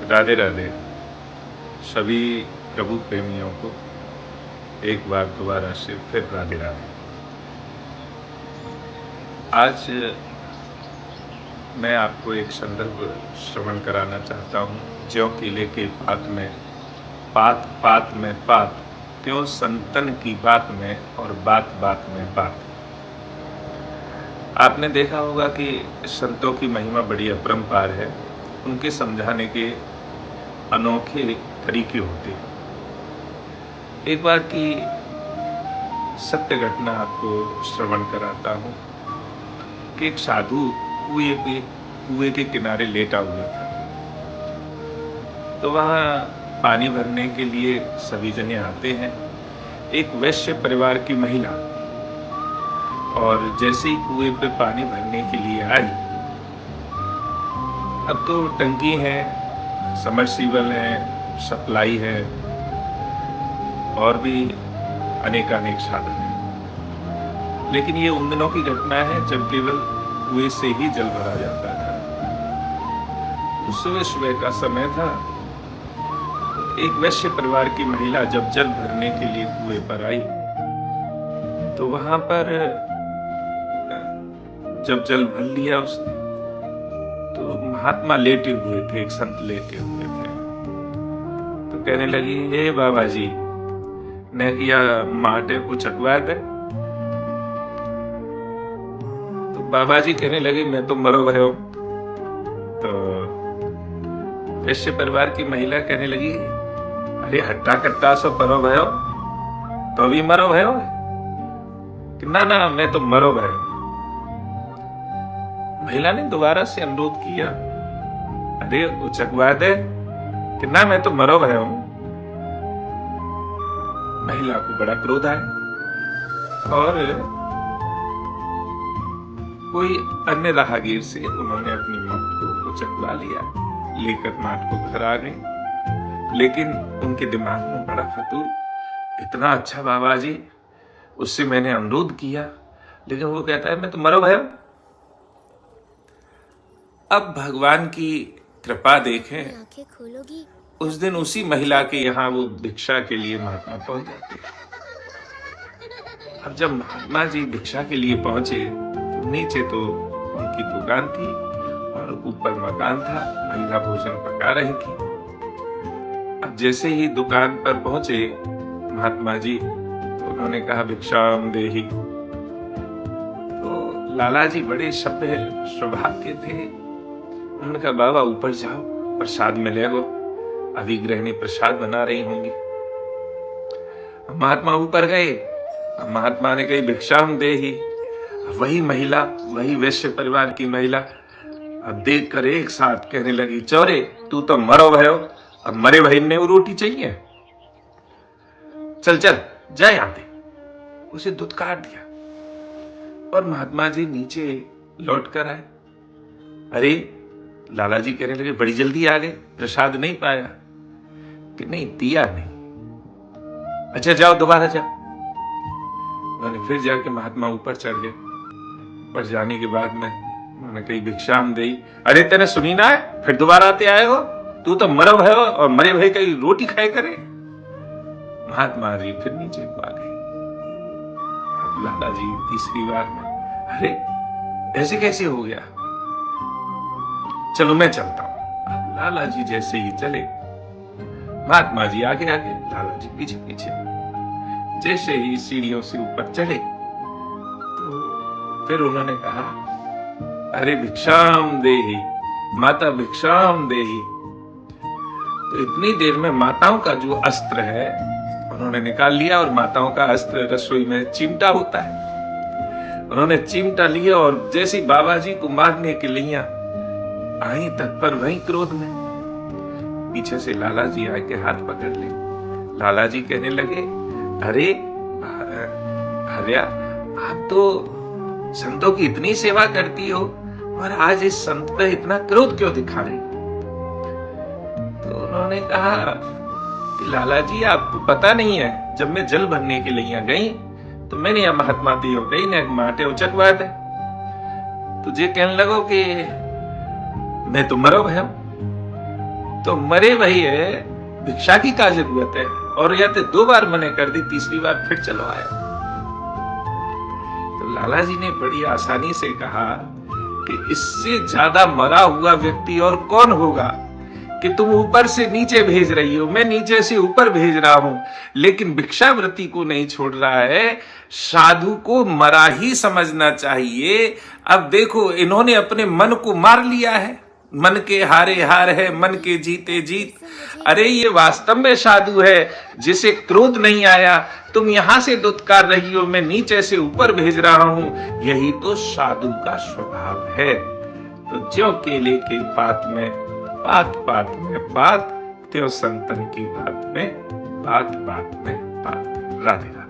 राधे राधे। सभी प्रभु प्रेमियों को एक बार दोबारा से फिर राधे राधे। आज मैं आपको एक संदर्भ श्रवण कराना चाहता हूँ। ज्यों किले के पात में पात पात में पात, त्यों संतन की बात में और बात बात में बात। आपने देखा होगा कि संतों की महिमा बड़ी अपरंपार है। उनके समझाने के अनोखे तरीके होते हैं। एक बार की सत्य घटना आपको श्रवण कराता हूँ कि एक साधु कुएं के किनारे लेटा हुआ था। तो वहाँ पानी भरने के लिए सभी जने आते हैं। एक वैश्य परिवार की महिला और जैसे ही कुएं पे पानी भरने के लिए आई, अब तो टंकी है, सबमर्सिबल है, सप्लाई है और भी अनेकानेक साधन है। लेकिन ये उन दिनों की घटना है जब केवल कुएं से ही जल भरा जाता था। तो सुबह सुबह का समय था। एक वैश्य परिवार की महिला जब जल भरने के लिए कुएं पर आई तो वहां पर जब जल भर लिया उसने तो महात्मा लेटे हुए थे, एक संत लेटे हुए थे। तो कहने लगी, हे बाबा जी ने किया माटे को चकवा दे। तो बाबा जी कहने लगे, मैं तो मरो भयो। तो वैश्य परिवार की महिला कहने लगी, अरे हट्टा कट्टा सो परो भयो तो भी मरो भयो। ना ना, मैं तो मरो भयो। महिला ने दोबारा से अनुरोध किया, अरे उचकवा दे। कि ना, मैं तो मरो भयो। महिला को बड़ा क्रोध आया और कोई अन्य राहगीर से उन्होंने अपनी मौत को उचकवा लिया, लेकर माट को घर आ गए। लेकिन उनके दिमाग में बड़ा फतूर, इतना अच्छा बाबा जी, उससे मैंने अनुरोध किया लेकिन वो कहता है मैं तो मरो भयो। अब भगवान की कृपा देखें, आंखें खोलोगी। उस दिन उसी महिला के यहाँ वो भिक्षा के लिए महात्मा पहुंच जाते। अब जब महात्मा जी भिक्षा के लिए पहुंचे तो नीचे तो उनकी दुकान थी और ऊपर मकान था। महिला भोजन पका रही थी। अब जैसे ही दुकान पर पहुंचे महात्मा जी तो उन्होंने कहा, भिक्षाम देहि। तो लाला जी बड़े सभ्य स्वभाव के थे। उन्होंने कहा, बाबा ऊपर जाओ, प्रसाद मिलेगा, अभी गृहिणी प्रसाद बना रही होंगी। महात्मा ऊपर गए। महात्मा ने कही, भिक्षाम देहि। वही महिला, वही वैश्य परिवार की महिला अब देख कर एक साथ कहने लगी, चौरे तू तो मरो भयो, अब मरे भाई ने वो रोटी चाहिए, चल चल जा यहां दे। उसे धुतकार दिया और महात्मा जी नीचे लौट कर आए। अरे लाला जी कहने लगे, बड़ी जल्दी आ गए, प्रसाद नहीं पाया। कि नहीं, दिया नहीं। अच्छा जाओ, दोबारा जाओ। उन्होंने फिर जाके महात्मा ऊपर चढ़ गए। ऊपर जाने के बाद में उन्होंने कही, भिक्षाम देई। अरे तेने सुनी ना है, फिर दोबारा आते आए हो, तू तो मरो है और मरे भाई कहीं रोटी खाए करे। महात्मा जी फिर नीचे को आ गए। लाला जी तीसरी बार में, अरे ऐसे कैसे हो गया, चलो मैं चलता हूं। लाला जी जैसे ही चले, महात्मा जी आगे आगे, लाला जी पीछे पीछे। जैसे ही सीढ़ियों से ऊपर चढ़े तो फिर उन्होंने कहा, अरे भिक्षाम देहि माता, भिक्षाम देहि। तो इतनी देर में माताओं का जो अस्त्र है उन्होंने निकाल लिया और माताओं का अस्त्र रसोई में चिमटा होता है। उन्होंने चिमटा लिया और जैसे बाबा जी को मारने के लिए आई तत्पर वही क्रोध में। पीछे से लाला जी आके हाथ पकड़ ले। लाला जी कहने लगे, अरे हरिया, आप तो संतों की इतनी सेवा करती हो और आज इस संत पे इतना क्रोध क्यों दिखा रही? तो उन्होंने कहा कि लाला जी आपको पता नहीं है, जब मैं जल भरने के लिए गई तो मैंने यह महात्मा दियो गई ने माटे उचकवा दे। तुझे कहने लगो कि मैं तो मरो भयो। तो मरे वही है, भिक्षा की क्या जरूरत है। और या तो 2 बार मने कर दी, तीसरी बार फिर चलो आए। तो लाला जी ने बड़ी आसानी से कहा कि इससे ज्यादा मरा हुआ व्यक्ति और कौन होगा कि तुम ऊपर से नीचे भेज रही हो, मैं नीचे से ऊपर भेज रहा हूं, लेकिन भिक्षावृत्ति को नहीं छोड़ रहा है। साधु को मरा ही समझना चाहिए। अब देखो, इन्होंने अपने मन को मार लिया है, मन के हारे हार है, मन के जीते जीत। अरे ये वास्तव में साधु है जिसे क्रोध नहीं आया, तुम यहां से दुत्कार रही हो, मैं नीचे से ऊपर भेज रहा हूं। यही तो साधु का स्वभाव है। तो ज्यों केले के पात में बात बात में बात, त्यों संतन की बात में बात बात में बात। राधे राधे।